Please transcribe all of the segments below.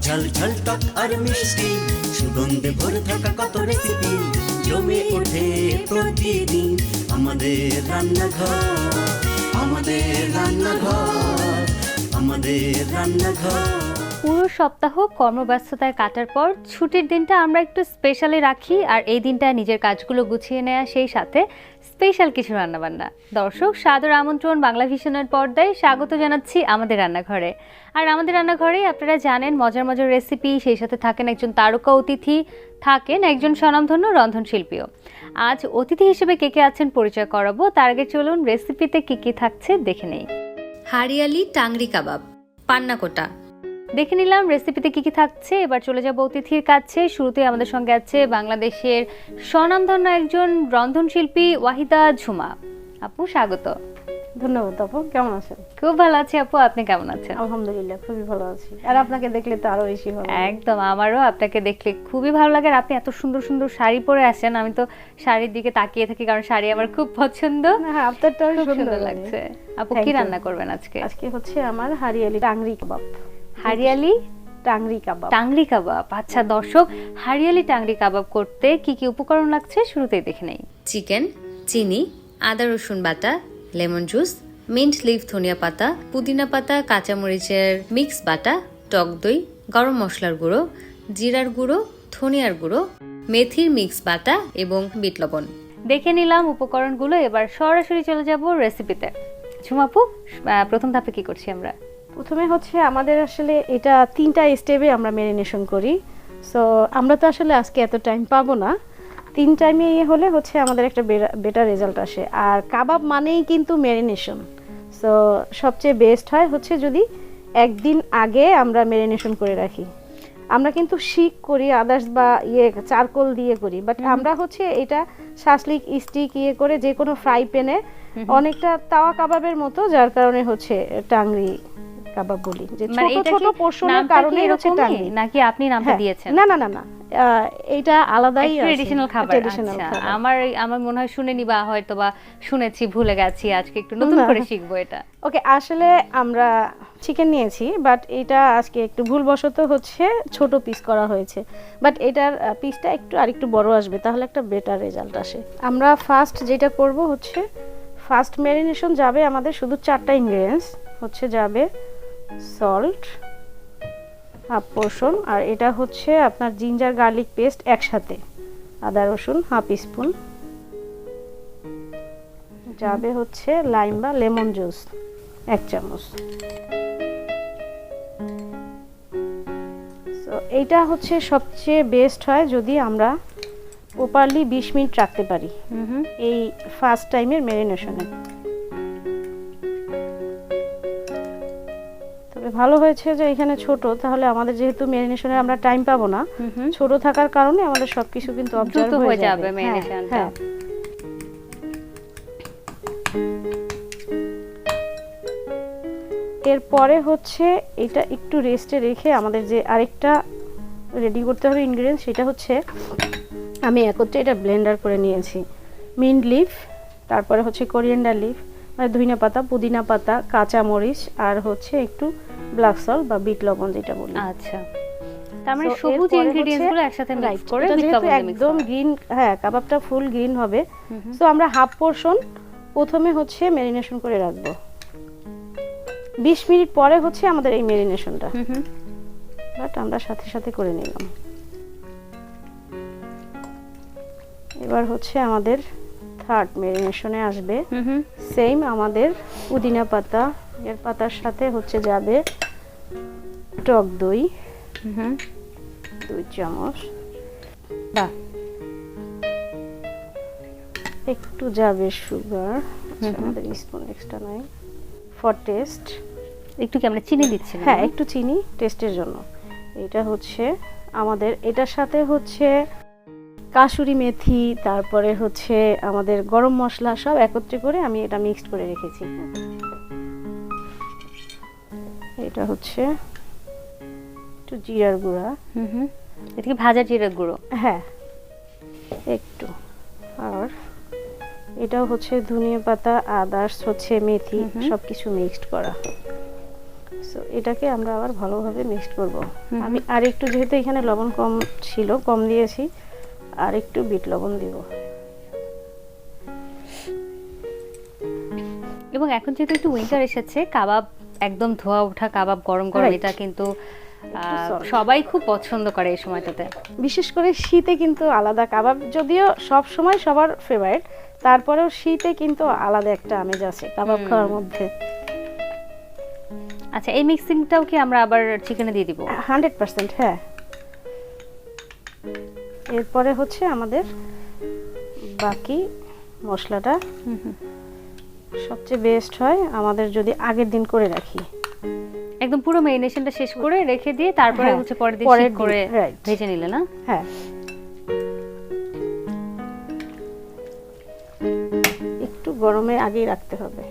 ঝাল ঝাল টক আর মিষ্টি সুগন্ধে ভরে থাকা কত রেসিপি জমে ওঠে প্রতিদিন আমাদের রান্নাঘর, আমাদের রান্নাঘর, আমাদের রান্নাঘর। পুরো সপ্তাহ কর্মব্যস্ততায় কাটার পর ছুটির দিনটা আমরা একটু স্পেশালি রাখি, আর এই দিনটা নিজের কাজগুলো গুছিয়ে নেওয়া, সেই সাথে স্পেশাল কিছু রান্নাবান্না। দর্শক, সাদর আমন্ত্রণ বাংলা ভিশনের পর্দায় স্বাগত জানাচ্ছি আমাদের রান্নাঘরে। আর আমাদের রান্নাঘরে আপনারা জানেন মজার মজার রেসিপি, সেই সাথে থাকেন একজন তারকা অতিথি, থাকেন একজন স্বনামধন্য রন্ধনশিল্পীও। আজ অতিথি হিসেবে কে কে আছেন পরিচয় করাবো, তার আগে চলুন রেসিপিতে কি কি থাকছে দেখে নেই। হারিয়ালি টাংরি কাবাব, পান্নাকোটা। দেখে নিলাম রেসিপিতে কি কি থাকছে, এবার চলে যাব অতিথির কাছে। শুরুতে আমাদের সঙ্গে আছে বাংলাদেশের স্বনামধন্য একজন রন্ধনশিল্পী ওয়াহিদা ঝুমা। আপু স্বাগত। ধন্যবাদ আপু, কেমন আছেন? খুব ভালো আছি আপু, আপনি কেমন আছেন? আলহামদুলিল্লাহ খুবই ভালো আছি, আর আপনাকে দেখলে তো আরো বেশি ভালো। একদম, আমারও আপনাকে দেখলে খুবই ভালো লাগে। আর আপনি এত সুন্দর সুন্দর শাড়ি পরে আসেন, আমি তো শাড়ির দিকে তাকিয়ে থাকি, কারণ শাড়ি আমার খুব পছন্দ। হ্যাঁ, আপনারটাও সুন্দর লাগছে। আপু কি রান্না করবেন আজকে? আজকে হচ্ছে আমার হারিয়ালি টাংরি কাবাব। হারিয়ালি টাংরি কাবাব। টাংরি কাবাব, আচ্ছা দর্শক, হারিয়ালি টাংরি কাবাব করতে কি কি উপকরণ লাগছে শুরুতেই দেখে নেই। চিকেন, চিনি, আদা রসুন বাটা, লেমন জুস, মিন্ট লিফ ধনিয়া পাতা, পুদিনা পাতা, কাঁচামরিচের মিক্স বাটা, টক দই, গরম মশলার গুঁড়ো, জিরার গুঁড়ো, ধনিয়ার গুঁড়ো, মেথির মিক্স বাটা এবং বিট লবণ। দেখে নিলাম উপকরণগুলো, এবার সরাসরি চলে যাব রেসিপিতে। ঝুমাপু, প্রথম ধাপে কি করছি আমরা? প্রথমে হচ্ছে আমাদের আসলে এটা 3টা স্টেপে আমরা ম্যারিনেশন করি। সো আমরা তো আসলে আজকে এত টাইম পাবো না, 3 টাইমে হলে হচ্ছে আমাদের একটা বেটার রেজাল্ট আসে। আর কাবাব মানেই কিন্তু ম্যারিনেশন। সো সবচেয়ে বেস্ট হয় হচ্ছে যদি একদিন আগে আমরা ম্যারিনেশন করে রাখি। আমরা কিন্তু শিক করি আদার্স বা চারকোল দিয়ে করি, বাট আমরা হচ্ছে এটা শাসলিক স্টিক করে যে কোনো ফ্রাই প্যানে অনেকটা তাওয়া কাবাবের মতো, যার কারণে হচ্ছে টাংরি কাবাব বলি, যে ছোট ছোট পোরশনের কারণে হচ্ছে টাংরি। নাকি আপনি নামটা দিয়েছেন? না না না না, এটা আলাদাই ট্রেডিশনাল খাবার। আমার মনে হয় শুনে নিবা, হয়তো বা শুনেছি ভুলে গেছি, আজকে একটু নতুন করে শিখবো এটা। ওকে, আসলে আমরা চিকেন নিয়েছি, বাট এটা আজকে একটু ভুলবশত হচ্ছে ছোট পিস করা হয়েছে, বাট এটার পিসটা আরেকটু বড় আসবে, তাহলে একটা বেটার রেজাল্ট আসে। আমরা ফার্স্ট যেটা করব হচ্ছে ফার্স্ট ম্যারিনেশন যাবে আমাদের শুধু 4টা ইনগ্রেডিয়েন্টস হচ্ছে যাবে সল্ট হাফ পোর্শন, আর এটা হচ্ছে আপনার জিঞ্জার গার্লিক পেস্ট একসাথে, আদা রসুন হাফ স্পুন, যাবে হচ্ছে লাইম বা লেমন জুস 1 চামচ। সো এইটা হচ্ছে সবচেয়ে বেস্ট হয় যদি আমরা প্রপারলি 20 মিনিট রাখতে পারি এই ফার্স্ট টাইমের ম্যারিনেশনে। তবে ভালো হয়েছে যে এখানে ছোট, তাহলে আমাদের যেহেতু ম্যারিনেশনে আমরা টাইম পাবো না, ছোট থাকার কারণে আমাদের সবকিছু কিন্তু অবজার্ভ হয়ে যাবে ম্যারিনেশনটা। এরপরে হচ্ছে এটা একটু রেস্টে রেখে আমাদের যে আরেকটা রেডি করতে হবে ইনগ্রেডিয়েন্টস, সেটা হচ্ছে আমি একত্রে এটা ব্লেন্ডার করে নিয়েছি। মিন্ট লিফ, তারপরে হচ্ছে কোরিয়ান্ডার লিফ, মানে ধনিয়া পাতা, পুদিনা পাতা, কাঁচা মরিচ, আর হচ্ছে একটু ব্ল্যাক সল্ট বা বিট লবণ যেটা বলি। আচ্ছা, তার মানে সবুজ ইনগ্রেডিয়েন্টসগুলো একসাথে মিক্স করে বিট লবণ একদম গ্রিন, হ্যাঁ কাবাবটা ফুল গ্রিন হবে। সো আমরা হাফ পোরশন প্রথমে হচ্ছে ম্যারিনেশন করে রাখবো, 20 মিনিট পরে হচ্ছে আমাদের এই ম্যারিনেশনটা, বাট আমরা সাথে সাথে করে নিলাম। এবার হচ্ছে আমাদের থার্ড ম্যারিনেশনে আসবে সেম আমাদের পুদিনা পাতা, এর পাতার সাথে হচ্ছে যাবে টক দই 2 চামচ, একটু যাবে সুগার, আমাদের স্পুন এক্সট্রা নাই, ফর টেস্ট একটু কি আমরা চিনি দিচ্ছি? হ্যাঁ, একটু চিনি টেস্টের জন্য। এটা হচ্ছে আমাদের এটার সাথে হচ্ছে কাসুরি মেথি, তারপরে হচ্ছে আমাদের গরম মশলা সব একত্রে করে আমি এটা মিক্সড করে রেখেছি। এটা হচ্ছে একটু জিরার গুঁড়া, এটা কি ভাজা জিরার গুঁড়ো? হ্যাঁ একটু, আর এটাও হচ্ছে ধনিয়া পাতা, আদা, হচ্ছে মেথি, সবকিছু মিক্সড করা। সো এটাকে আমরা আবার ভালোভাবে মিক্সড করব। আমি আর একটু, যেহেতু এখানে লবণ কম ছিল, কম দিয়েছি, আর একটু বিট লবণ দিব। এবং এখন যেহেতু একটু উইন্টার এসেছে, কাবাব একদম ধোয়া ওঠা কাবাব গরম গরম, Right. এটা কিন্তু soft. সবাই খুব পছন্দ করে এই সময়টাতে। বিশেষ করে শীতে কিন্তু আলাদা কাবাব, যদিও সব সময় সবার ফেভারিট, তারপরেও শীতে কিন্তু আলাদা একটা আমেজ আছে কাবাব খাওয়ার মধ্যে। আচ্ছা, এই মিক্সিংটাও কি আমরা আবার চিকেনে দিয়ে দিব? 100%, হ্যাঁ। এরপরে হচ্ছে আমাদের বাকি মশলাটা সবচেয়ে বেস্ট হয় আমাদের যদি আগের দিন করে রাখি, একদম পুরো মেরিনেশনটা শেষ করে রেখে দিয়ে তারপরে হ্যাঁ, হচ্ছে পরের দিন পরের শীত দিন, করে right. ভেজে নিলে না? হ্যাঁ। একটু গরমে আগেই রাখতে হবে।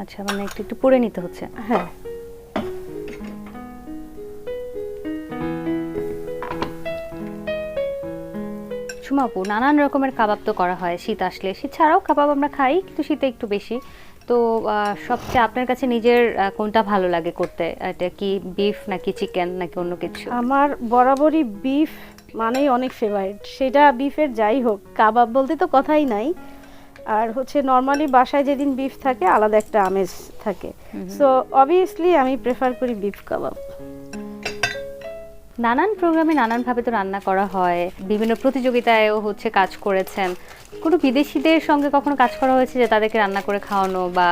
আচ্ছা, মানে একটু একটু পুড়ে নিতে হচ্ছে। হ্যাঁ। সুমা আপু, নানান রকমের কাবাব তো করা হয় শীত আসলে, শীত ছাড়াও কাবাব আমরা খাই, কিন্তু শীতে একটু বেশি। তো সবচেয়ে আপনার কাছে নিজের কোনটা ভালো লাগে করতে? এটা কি বিফ নাকি চিকেন নাকি অন্য কিছু? আমার বরাবরই বিফ মানেই অনেক ফেভারিট, সেটা বিফের যাই হোক, কাবাব বলতে তো কথাই নাই। আর হচ্ছে নর্মালি বাসায় যেদিন বিফ থাকে আলাদা একটা আমেজ থাকে, সো অবভিয়াসলি আমি প্রেফার করি বিফ কাবাব। নানান প্রোগ্রামে নানানভাবে তো রান্না করা হয়, বিভিন্ন প্রতিযোগিতায়ও হচ্ছে কাজ করেছেন। কোনো বিদেশিদের সঙ্গে কখনো কাজ করা হয়েছে যে তাদেরকে রান্না করে খাওয়ানো বা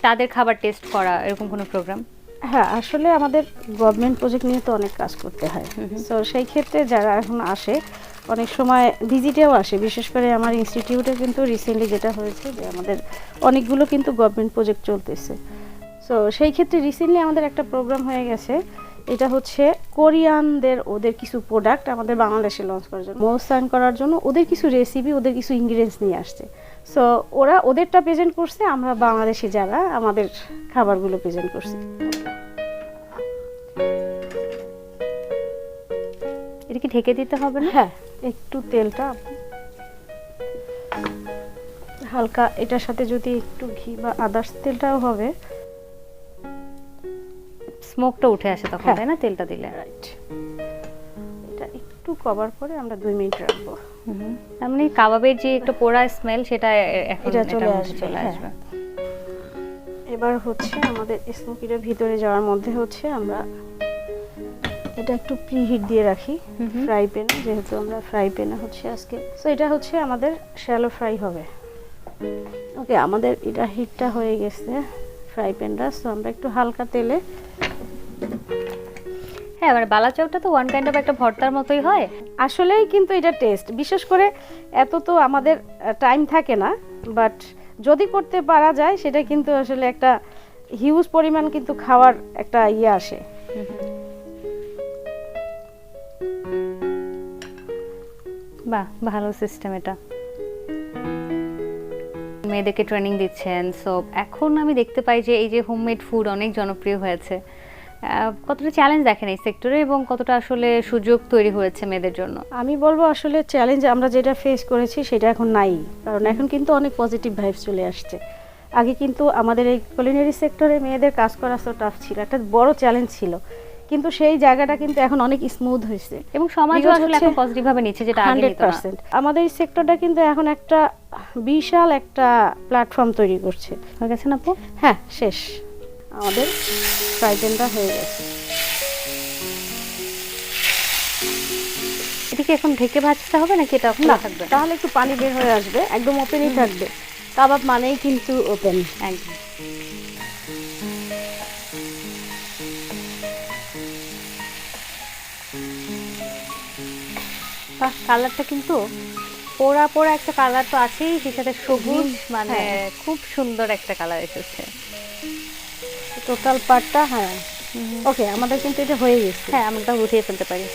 তাদের খাবার টেস্ট করা, এরকম কোনো প্রোগ্রাম? হ্যাঁ, আসলে আমাদের গভর্নমেন্ট প্রজেক্ট নিয়ে তো অনেক কাজ করতে হয়, তো সেই ক্ষেত্রে যারা এখন আসে অনেক সময় ভিজিটেও আসে। বিশেষ করে আমার ইনস্টিটিউটে কিন্তু রিসেন্টলি যেটা হয়েছে যে আমাদের অনেকগুলো কিন্তু গভর্নমেন্ট প্রজেক্ট চলতেছে। সো সেই ক্ষেত্রে রিসেন্টলি আমাদের একটা প্রোগ্রাম হয়ে গেছে, এটা হচ্ছে কোরিয়ানদের ওদের কিছু প্রোডাক্ট আমাদের বাংলাদেশে লঞ্চ করার জন্য, মৌসান করার জন্য ওদের কিছু রেসিপি, ওদের কিছু ইনগ্রিডিয়েন্টস নিয়ে আসছে। সো ওরা ওদেরটা প্রেজেন্ট করছে, আমরা বাংলাদেশি যারা আমাদের খাবারগুলো প্রেজেন্ট করছি। এটা কি ঢেকে দিতে হবে না? হ্যাঁ, একটু তেলটা হালকা, এটার সাথে যদি একটু ঘি বা আদার্স তেলটাও হবে, স্মোকটা উঠে আসে তখন, হ্যাঁ। তাই না, তেলটা দিলে? রাইট। এটা একটু কভার করে আমরা 2 মিনিট রাখবো। তার মানে কাবাবের যে একটা পোড়া স্মেল, সেটা এখন এটা চলে এটার মধ্যে আসবে, চলে হ্যাঁ। আসবে। এবার হচ্ছে আমাদের স্মোকিটা ভিতরে যাওয়ার মধ্যে হচ্ছে আমরা এটা একটু প্রিহিট দিয়ে রাখি ফ্রাই প্যানে, যেহেতু আমরা ফ্রাই প্যানে হচ্ছে আজকে, সো এটা হচ্ছে আমাদের শ্যালো ফ্রাই হবে। ওকে, আমাদের এটা হিটটা হয়ে গেছে ফ্রাই প্যানটা, সো আমরা একটু হালকা তেলে, হ্যাঁ, মানে বালাচাওটা তো ওয়ান কাইন্ড অফ একটা ভর্তার মতোই হয়। আসলেই কিন্তু এটা টেস্ট, বিশেষ করে এত তো আমাদের টাইম থাকে না, বাট যদি করতে পারা যায় সেটা কিন্তু আসলে একটা হিউজ পরিমাণ কিন্তু খাওয়ার একটা ইয়ে আসে। বাহ, ভালো সিস্টেম এটা। মেয়েদেরকে ট্রেনিং দিচ্ছেন, সো এখন আমি দেখতে পাই যে এই যে হোমমেড ফুড অনেক জনপ্রিয় হয়েছে। কতটা চ্যালেঞ্জ দেখেন এই সেক্টরে এবং কতটা আসলে সুযোগ তৈরি হয়েছে মেয়েদের জন্য? আমি বলবো আসলে চ্যালেঞ্জ আমরা যেটা ফেস করেছি সেটা এখন নাই, কারণ এখন কিন্তু অনেক পজিটিভ ভাইবস চলে আসছে। আগে কিন্তু আমাদের এই কুলিনারি সেক্টরে মেয়েদের কাজ করা তো টাফ ছিল, একটা বড় চ্যালেঞ্জ ছিল, কিন্তু সেই জায়গাটা কিন্তু এখন অনেক স্মুথ হয়েছে এবং সমাজও Because আসলে এখন হচ্ছে পজিটিভ ভাবে নিচ্ছে, যেটা আগে নিত না। 100%। আমাদের এই সেক্টরটা কিন্তু এখন একটা বিশাল একটা প্ল্যাটফর্ম তৈরি করছে। হয়ে গেছে না আপু? হ্যাঁ, শেষ, আমাদের ফ্রাই প্যানটা হয়ে গেছে। এটা কি এখন ঢেকে ভাজতে হবে নাকি এটা না, খোলা থাকবে? তাহলে একটু পানি বের হয়ে আসবে, একদম ওপেনই থাকবে। কাবাব মানেই কিন্তু ওপেন। একদম। বাহ, কালারটা কিন্তু পোড়া পোড়া একটা কালার তো আছেই, সেই সাথে সবুজ, মানে হ্যাঁ। খুব সুন্দর একটা কালার এসেছে। টোটাল পার্টটা, হ্যাঁ। ওকে, আমাদের কিন্তু এটা হয়ে গেছে। হ্যাঁ, আমরা তাও উঠিয়ে ফেলতে পারি।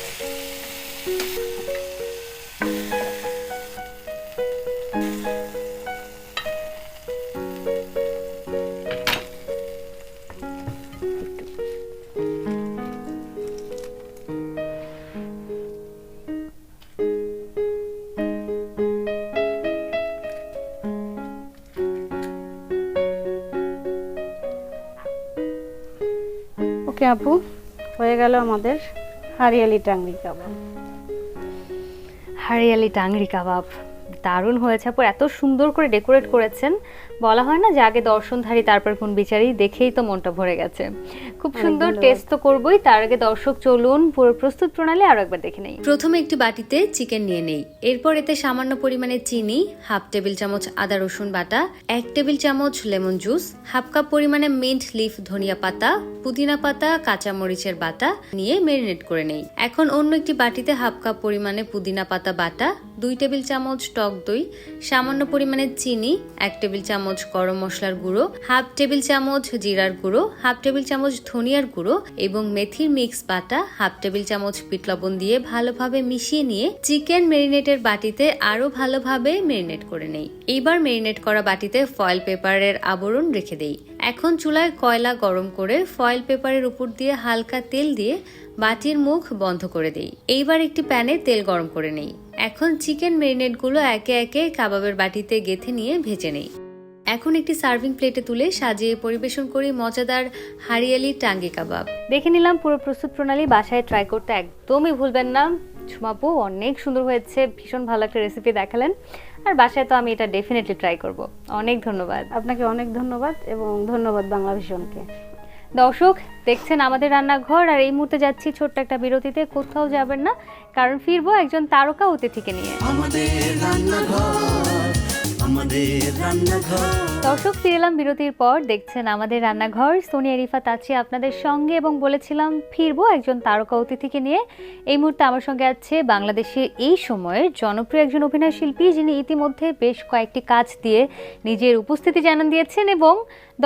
ওকে আপু, হয়ে গেল আমাদের হারিয়ালি টাংরি কাবাব। হারিয়ালি টাংরি কাবাব দারুণ হয়েছে আপু, এত সুন্দর করে ডেকোরেট করেছেন। বলা হয় না যে আগে দর্শনধারী তারপর কোন বিচারী, দেখেই তো মনটা ভরে গেছে। খুব সুন্দর, ধন্যবাদ। টেস্ট তো করবই, তার আগে দর্শক চলুন পুরো প্রস্তুত প্রণালী আরো একবার দেখে নেই। প্রথমে একটি বাটিতে চিকেন নিয়ে নেই, এরপর এতে সামান্য পরিমাণে চিনি, হাফ টেবিল চামচ আদা রসুন বাটা, 1 টেবিল চামচ লেমন জুস, হাফ কাপ পরিমাণে মিন্ট লিফ ধনিয়া পাতা, পুদিনা পাতা, কাঁচা মরিচের বাটা নিয়ে ম্যারিনেট করে নেই। এখন অন্য একটি বাটিতে হাফ কাপ পরিমাণে পুদিনা পাতা বাটা, 2 টেবিল চামচ টক দই, সামান্য পরিমাণে চিনি, 1 টেবিল চামচ গরম মশলার গুঁড়ো, হাফ টেবিল চামচ জিরার গুঁড়ো, হাফ টেবিল চামচ ধনিয়ার গুঁড়ো এবং মেথির মিক্স বাটা, হাফ টেবিল চামচ বিট লবণ দিয়ে ভালোভাবে মিশিয়ে নিয়ে চিকেন ম্যারিনেটের বাটিতে আরো ভালোভাবে ম্যারিনেট করে নেই। এইবার ম্যারিনেট করা বাটিতে ফয়েল পেপারের আবরণ রেখে দেই। এখন চুলায় কয়লা গরম করে ফয়েল পেপারের উপর দিয়ে হালকা তেল দিয়ে বাটির মুখ বন্ধ করে দেই। এইবার একটি প্যানে তেল গরম করে নেই। এখন চিকেন ম্যারিনেটগুলো একে একে কাবাবের বাটিতে গেঁথে নিয়ে ভেজে নেই। এখন একটি সার্ভিং প্লেটে তুলে সাজিয়ে পরিবেশন করি মজাদার হারিয়ালি টাঙ্গি কাবাব। দেখে নিলাম পুরো প্রস্তুত প্রণালী, বাসায় ট্রাই করতে একদমই ভুলবেন না। ঝুমাপু অনেক সুন্দর হয়েছে, ভীষণ ভালো একটা রেসিপি দেখালেন, আর বাসায় তো আমি এটা ডেফিনেটলি ট্রাই করব। অনেক ধন্যবাদ আপনাকে, অনেক ধন্যবাদ, এবং ধন্যবাদ বাংলা ভিশনকে। দর্শক দেখছেন আমাদের রান্নাঘর, আর এই মুহূর্তে যাচ্ছি ছোট্ট একটা বিরতিতে। কোথাও যাবেন না, কারণ ফিরবো একজন তারকা অতিথিকে নিয়ে। আমাদের রান্নাঘর, আমাদের রান্নাঘর। দর্শক ফিরে এলাম বিরতির পর, দেখছেন আমাদের রান্নাঘর। সোনিয়া রিফাত আছি আপনাদের সঙ্গে, এবং বলেছিলাম ফিরবো একজন তারকা অতিথিকে নিয়ে। এই মুহূর্তে আমার সঙ্গে আছে বাংলাদেশে এই সময়ের জনপ্রিয় একজন অভিনয় শিল্পী, যিনি ইতিমধ্যে বেশ কয়েকটি কাজ দিয়ে নিজের উপস্থিতি জানান দিয়েছেন এবং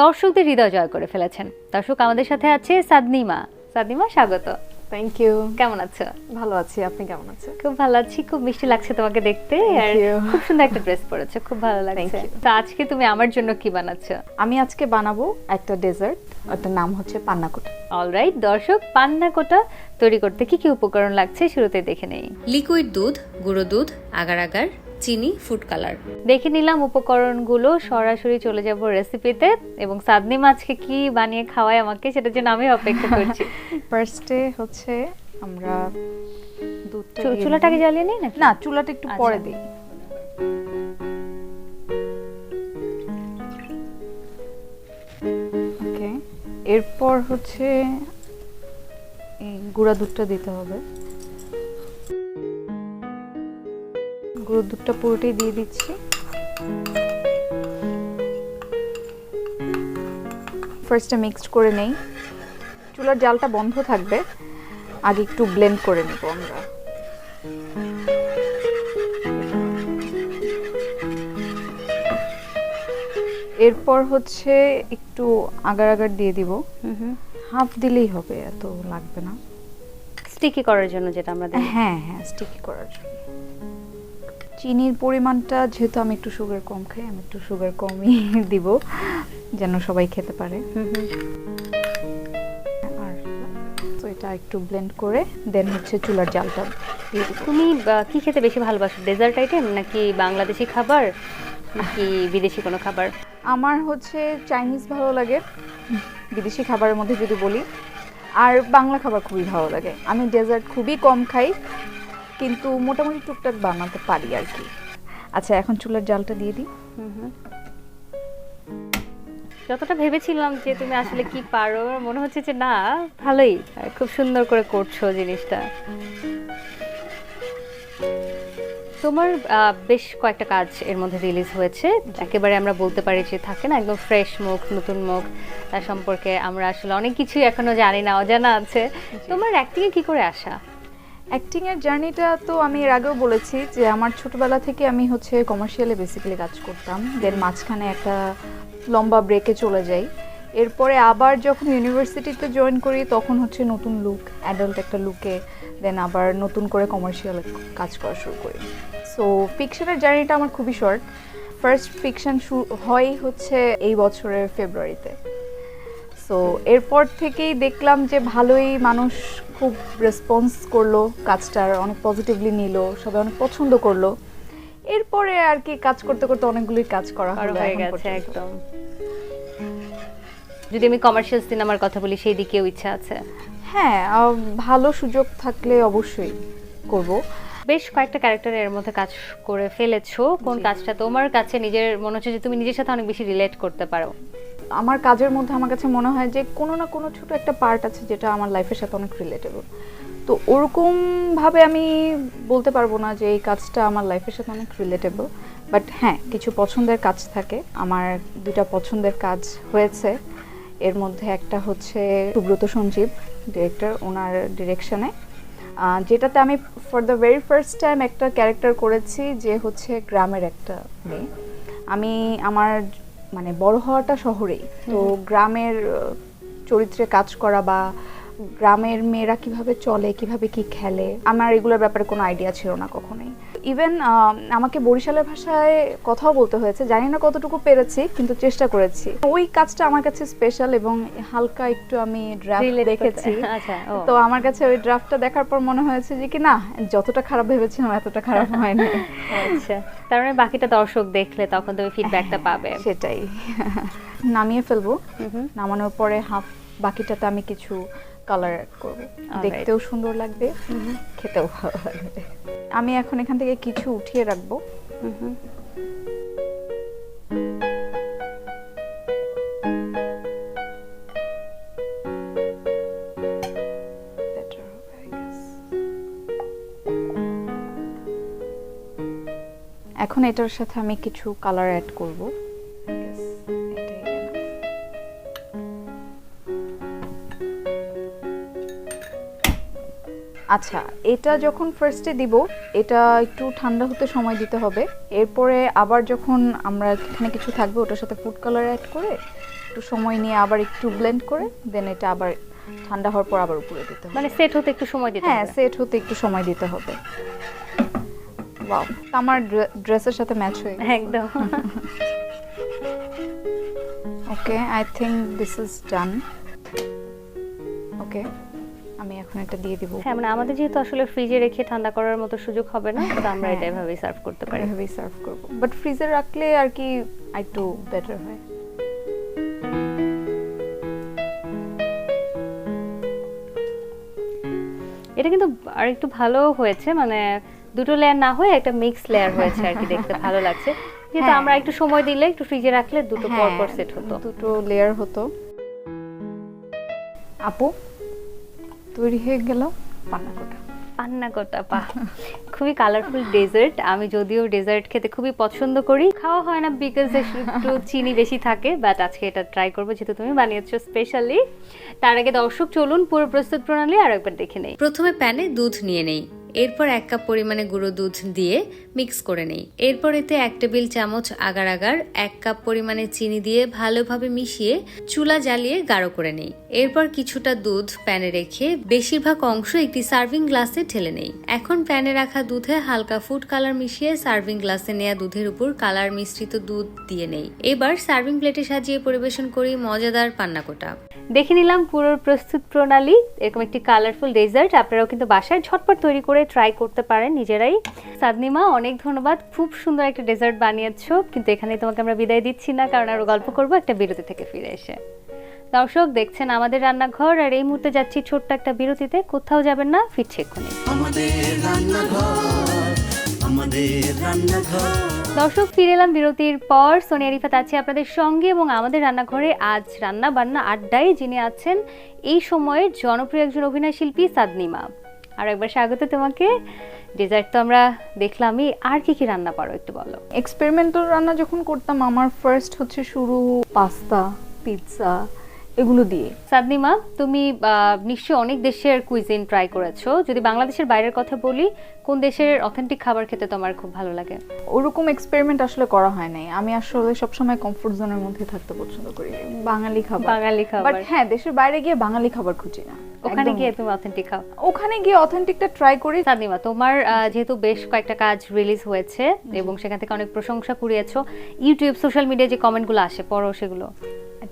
দর্শকদের হৃদয় জয় করে ফেলেছেন। দর্শক আমাদের সাথে আছে সাদনিমা। সাদনিমা, স্বাগত। Thank you. কেমন আছো? ভালো আছি, আপনি কেমন আছেন? খুব ভালো আছি, খুব মিষ্টি লাগছে তোমাকে দেখতে, আর you. খুব সুন্দর একটা ড্রেস পরেছো, খুব ভালো লাগছে। you. তো আজকে তুমি আমার জন্য কি বানাচ্ছো? আমি আজকে বানাবো একটা ডেজার্ট, ওটার নাম হচ্ছে পান্নাকোটা। অলরাইট দর্শক, পান্না কোটা তৈরি করতে কি কি উপকরণ লাগছে শুরুতে দেখে নেই। লিকুইড দুধ, গুঁড়ো দুধ, আগার আগার, চিনি, ফুড কালার। দেখে নিলাম উপকরণগুলো, সরাসরি চলে যাব রেসিপিতে, এবং সাদনিমা আজকে কি বানিয়ে খাওয়ায় আমাকে সেটার জন্য আমি অপেক্ষা করছি। ফার্স্টে হচ্ছে আমরা দুধটা দিয়ে চুলাটাকে নেব। জ্বালিয়ে নিই নাকি? না, চুলাটা একটু পরে আচ্ছা। দিই। ওকে, এরপর হচ্ছে এই গুঁড়া দুধটা দিতে হবে। গুঁড়ো দুধটা পুরোটাই দিয়ে দিচ্ছি। ফার্স্টে মিক্সড করে নেই। চুলার জালটা বন্ধ থাকবে, আগে একটু ব্লেন্ড করে নেব আমরা। এরপর হচ্ছে একটু আগার আগার দিয়ে দিব, হাফ দিলেই হবে, এত লাগবে না। স্টিকি করার জন্য যেটা আমরা দিই। হ্যাঁ হ্যাঁ, স্টিকি করার জন্য। চিনির পরিমাণটা, যেহেতু আমি একটু সুগার কম খাই, আমি একটু সুগার কমই দিব যেন সবাই খেতে পারে। আর তো এটা একটু ব্লেন্ড করে দেন হচ্ছে চুলার জালটা দিয়ে দিব। তুমি কি খেতে বেশি ভালোবাসো, ডেজার্ট আইটেম নাকি বাংলাদেশি খাবার নাকি বিদেশি কোনো খাবার? আমার হচ্ছে চাইনিজ ভালো লাগে, বিদেশি খাবারের মধ্যে যদি বলি, আর বাংলা খাবার খুবই ভালো লাগে। আমি ডেজার্ট খুবই কম খাই, কিন্তু মোটামুটি টুকটাক বানাতে পারি আর কি। আচ্ছা, এখন চুলার জালটা দিয়ে দিই। যতটা ভেবেছিলাম যে তুমি আসলে কি পারো, মনে হচ্ছে যে না, ভালোই, খুব সুন্দর করে করছো জিনিসটা। তোমার বেশ কয়েকটা কাজ এর মধ্যে রিলিজ হয়েছে, একেবারে আমরা বলতে পারি যে থাকে না একদম ফ্রেশ মুখ, নতুন মুখ, তার সম্পর্কে আমরা আসলে অনেক কিছুই এখনো জানি না, অজানা আছে। তোমার অ্যাক্টিংয়ে কি করে আসা? অ্যাক্টিংয়ের জার্নিটা তো আমি এর আগেও বলেছি যে আমার ছোটবেলা থেকে আমি হচ্ছে কমার্শিয়ালে বেসিক্যালি কাজ করতাম, দেন মাঝখানে একটা লম্বা ব্রেকে চলে যাই। এরপরে আবার যখন ইউনিভার্সিটিতে জয়েন করি তখন হচ্ছে নতুন লুক, অ্যাডাল্ট একটা লুকে, দেন আবার নতুন করে কমার্শিয়াল কাজ করা শুরু করি। সো ফিকশনের জার্নিটা আমার খুবই শর্ট। ফার্স্ট ফিকশন হয় হচ্ছে এই বছরের ফেব্রুয়ারিতে। সো এরপর থেকেই দেখলাম যে ভালোই মানুষ খুব রেসপন্স করলো, কাজটার অনেক পজিটিভলি নিল, সবাই অনেক পছন্দ করলো। এরপরে আর কি কাজ করতে করতে অনেকগুলোই কাজ করা আর হলো হয়ে এখন গেছে পর্যন্ত। একদম। যদি আমি কমার্শিয়াল সিনেমার কথা বলি, সেই দিকেও ইচ্ছা আছে? হ্যাঁ, ভালো সুযোগ থাকলে অবশ্যই করব। বেশ কয়েকটা ক্যারেক্টার এর মধ্যে কাজ করে ফেলেছো, কোন কাজটা তোমার কাছে নিজের মনে হচ্ছে যে তুমি নিজের সাথে অনেক বেশি রিলেট করতে পারো? আমার কাজের মধ্যে আমার কাছে মনে হয় যে কোনো না কোনো ছোট একটা পার্ট আছে যেটা আমার লাইফের সাথে অনেক রিলেটেবল। তো ওরকম ভাবে আমি বলতে পারবো না যে এই কাজটা আমার লাইফের সাথে অনেক রিলেটেবল, বাট হ্যাঁ, কিছু পছন্দের কাজ থাকে। আমার 2টা পছন্দের কাজ হয়েছে। এর মধ্যে একটা হচ্ছে সুব্রত সঞ্জীব ডিরেক্টর, ওনার ডিরেকশনে, যেটাতে আমি for the very first time একটা ক্যারেক্টার করেছি যে হচ্ছে গ্রামের একটা মেয়ে। আমি আমার মানে বড় হওয়াটা শহরেই, তো গ্রামের চরিত্রে কাজ করা বা গ্রামের মেয়েরা কিভাবে চলে, কিভাবে কি খেলে, আমার এগুলোর ব্যাপারে কোনো আইডিয়া ছিল না কখনোই। ইভেন আমাকে বরিশালের ভাষায় কথাও বলতে হয়েছে, জানি না কতটুকু পেরেছি, কিন্তু চেষ্টা করেছি। ওই কাজটা আমার কাছে স্পেশাল এবং হালকা একটু আমি ড্রাফট দেখেছি। আচ্ছা, তো আমার কাছে ওই ড্রাফটটা দেখার পর মনে হয়েছে যে কি না, যতটা খারাপ ভেবেছিলাম এতটা খারাপ হয়নি। আচ্ছা, তার মানে বাকিটা দর্শক দেখলে তখন তুমি ফিডব্যাকটা পাবে। সেটাই। নামিয়ে ফেলবো, নামানোর পরে বাকিটাতে আমি কিছু কালার অ্যাড করব, দেখতেও সুন্দর লাগবে, খেতেও ভালো লাগবে। আমি এখন এখান থেকে কিছু উঠিয়ে রাখবো। এখন এটার সাথে আমি কিছু কালার অ্যাড করব। আচ্ছা, এটা যখন ফার্স্টে দিব, এটা একটু ঠান্ডা হতে সময় দিতে হবে। এরপরে আবার যখন আমরা এখানে কিছু থাকবে ওটার সাথে ফুড কালার অ্যাড করে একটু সময় নিয়ে আবার একটু ব্লেন্ড করে দেন এটা আবার ঠান্ডা হওয়ার পর আবার উপরে দিতে হবে। মানে সেট হতে একটু সময় দিতে হবে। হ্যাঁ, সেট হতে একটু সময় দিতে হবে। ওয়াও, আমার ড্রেসের সাথে ম্যাচ হয়ে গেছে একদম। Okay, I think this is done. Okay, আমি এখন এটা দিয়ে দিব। হ্যাঁ, মানে আমাদের যেহেতু আসলে ফ্রিজে রেখে ঠান্ডা করার মতো সুযোগ হবে না, তো আমরা এটা এভাবেই সার্ভ করতে পারি। এভাবেই সার্ভ করব, বাট ফ্রিজে রাখলে আর কি একটু বেটার হয়। এটা কিন্তু আর একটু ভালো হয়েছে, মানে দুটো লেয়ার না হয়ে একটা মিক্স লেয়ার হয়েছে আর কি, দেখতে ভালো লাগছে। যেহেতু আমরা একটু সময় দিলে, একটু ফ্রিজে রাখলে দুটো পর পর সেট হতো, দুটো লেয়ার হতো। আপু, তৈরি হয়ে গেল পান্না কোটা। পান্না কোটা, বাহ, খুবই কালারফুল ডেজার্ট। আমি যদিও ডেজার্ট খেতে খুবই পছন্দ করি, খাওয়া হয় না বিকজ একটু চিনি বেশি থাকে, বাট আজকে এটা ট্রাই করবো যেহেতু তুমি বানিয়েছো স্পেশালি। তার আগে দর্শক চলুন পুরো প্রস্তুত প্রণালী আর একবার দেখে নেই। প্রথমে প্যানে দুধ নিয়ে নেই, এরপর 1 কাপ পরিমাণে গুঁড়ো দুধ দিয়ে মিক্স করে নেই। এরপর এতে 1 টেবিল চামচ আগার 1 কাপ পরিমাণে চিনি দিয়ে ভালোভাবে মিশিয়ে চুলা জ্বালিয়ে গাঢ় করে নেই। এরপর কিছুটা দুধ প্যানে রেখে বেশিরভাগ অংশ একটি সার্ভিং গ্লাসে ঢেলে নেই। এখন প্যানে রাখা দুধে হালকা ফুড কালার মিশিয়ে সার্ভিং গ্লাসে নেওয়া দুধের উপর কালার মিশ্রিত দুধ দিয়ে নেই। এবার সার্ভিং প্লেটে সাজিয়ে পরিবেশন করি মজাদার পান্না কোটা। দেখে নিলাম পুরো প্রস্তুত প্রণালী। এরকম একটি কালারফুল ডেজার্ট আপনারাও কিন্তু বাসায় ঝটপট তৈরি করে ট্রাই করতে পারেন নিজেরাই। সাদনিমা, অনেক ধন্যবাদ, খুব সুন্দর একটা ডেজার্ট বানিয়েছো। কিন্তু এখানেই তোমাকে আমরা বিদায় দিচ্ছি না, কারণ আরো গল্প করবো একটা বিরতি থেকে ফিরে এসে। দর্শক দেখছেন আমাদের রান্নাঘর, আর এই মুহূর্তে যাচ্ছি ছোট্ট একটা বিরতিতে। কোথাও যাবেন না, ফিরছি এক্ষুনি। দর্শক, ফিরে এলাম বিরতির পর। সোনিয়া রিফাত আছে আপনাদের সঙ্গে, এবং আমাদের রান্নাঘরে আজ রান্না বান্না আড্ডায় যিনি আছেন এই সময়ের জনপ্রিয় একজন অভিনয় শিল্পী সাদনিমা। আর একবার স্বাগত তোমাকে। ডেজার্ট তো আমরা দেখলামই, আর কি কি রান্না পারো একটু বলো। এক্সপেরিমেন্টাল রান্না যখন করতাম, আমার ফার্স্ট হচ্ছে শুরু পাস্তা, পিৎজা, এগুলো দিয়ে। সাদনিমা, তুমি নিশ্চয়ই অনেক দেশের কুইজিন ট্রাই করেছো। যদি বাংলাদেশের বাইরের কথা বলি, কোন দেশের অথেন্টিক খাবার খেতে তোমার খুব ভালো লাগে? ওরকম এক্সপেরিমেন্ট আসলে করা হয় নাই। আমি আসলে সবসময় কমফোর্ট জোনের মধ্যে থাকতে পছন্দ করি, বাঙালি খাবার। বাট হ্যাঁ, দেশের বাইরে গিয়ে বাঙালি খাবার খুঁজি না, ওখানে গিয়ে তুমি অথেন্টিক খাও। ওখানে গিয়ে অথেন্টিকটা ট্রাই করি। সাদনিমা, তোমার যেহেতু বেশ কয়েকটা কাজ রিলিজ হয়েছে এবং সেখান থেকে অনেক প্রশংসা কুড়িয়েছো, ইউটিউব সোশ্যাল মিডিয়ায় যে কমেন্টগুলো আসে, পড়ো সেগুলো?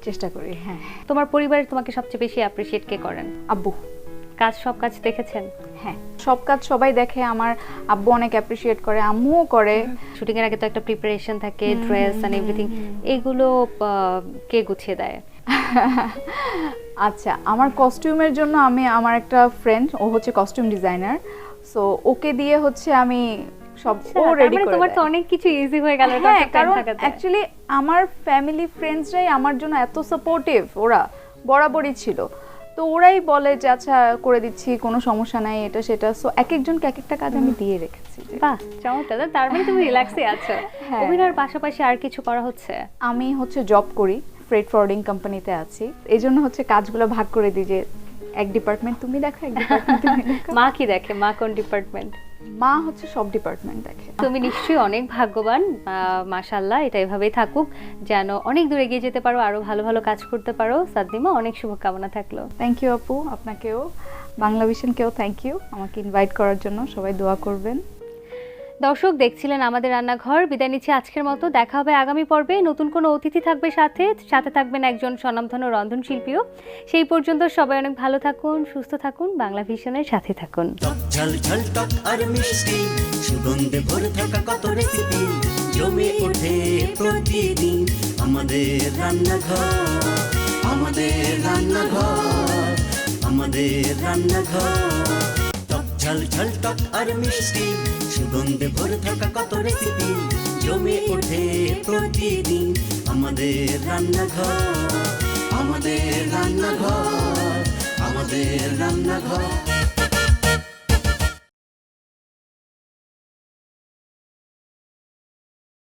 চেষ্টা করি, হ্যাঁ। তোমার পরিবারে তোমাকে সবচেয়ে বেশি অ্যাপ্রিশিয়েট কে করেন? আব্বু। সব কাজ দেখেছেন? হ্যাঁ, সব কাজ সবাই দেখে। আমার আব্বু অনেক অ্যাপ্রিশিয়েট করে, আম্মুও করে। শুটিং এর আগে তো একটা প্রিপারেশন থাকে, ড্রেস এন্ড এভরিথিং, এগুলো কে গুছিয়ে দেয়? আচ্ছা, আমার কস্টিউমের জন্য আমি আমার একটা ফ্রেন্ড, ও হচ্ছে কস্টিউম ডিজাইনার, সো ওকে দিয়ে হচ্ছে আমি সব ও রেডি করে তোমার দেয়। তো অনেক কিছু ইজি হয়ে গেল হ্যাঁ, কারণ অ্যাকচুয়ালি আমার ফ্যামিলি ফ্রেন্ডসরাই আমার জন্য এত সাপোর্টিভ, ওরা বরাবরই ছিল। তো ওরাই বলে যে আচ্ছা করে দিচ্ছি, কোনো সমস্যা নাই, এটা সেটা। সো এক একজনকে এক একটা কাজ আমি দিয়ে রেখেছি। বাহ, চমৎকার। তার মানে তুমি রিল্যাক্সে আছো। হ্যাঁ। অভিনয়ের পাশাপাশি আর কিছু করা হচ্ছে? আমি হচ্ছে জব করি, ফ্রেড ফরওয়ার্ডিং কোম্পানিতে আছি, এই জন্য হচ্ছে কাজগুলো ভাগ করে দিই যে এক ডিপার্টমেন্ট তুমি দেখো, এক ডিপার্টমেন্ট তুমি দেখো। মা কি দেখে? মা কোন ডিপার্টমেন্ট? মা হচ্ছে সব ডিপার্টমেন্ট দেখে। তুমি নিশ্চয়ই অনেক ভাগ্যবান। মাশাআল্লাহ, এটা এভাবেই থাকুক, যেন অনেক দূরে এগিয়ে যেতে পারো, আরো ভালো ভালো কাজ করতে পারো। সাদনিমা, অনেক শুভকামনা থাকলো। থ্যাংক ইউ আপু, আপনাকেও, বাংলা ভিশনকেও থ্যাংক ইউ আমাকে ইনভাইট করার জন্য। সবাই দোয়া করবেন। দর্শক, দেখছিলেন আমাদের রান্নাঘর। বিদায় নিচ্ছি আজকের মতো। দেখা হবে আগামী পর্বে। নতুন কোনো অতিথি থাকবে সাথে, সাথে থাকবেন একজন স্বনামধন্য রন্ধনশিল্পীও। সেই পর্যন্ত সবাই অনেক ভালো থাকুন, সুস্থ থাকুন, বাংলা ভিশনের সাথে থাকুন। টক ঝাল ঝাল টক আর মিষ্টি, সুগন্ধে ভরে থাকা কত রেসিপি, জমে ওঠে প্রতিদিন আমাদের রান্নাঘর, আমাদের রান্নাঘর, আমাদের রান্নাঘর। টক ঝাল ঝাল টক আর মিষ্টি, সুগন্ধে ভরে থাকা কত রেসিপি, জমে ওঠে প্রতিদিন আমাদের রান্নাঘর, আমাদের রান্নাঘর, আমাদের রান্নাঘর।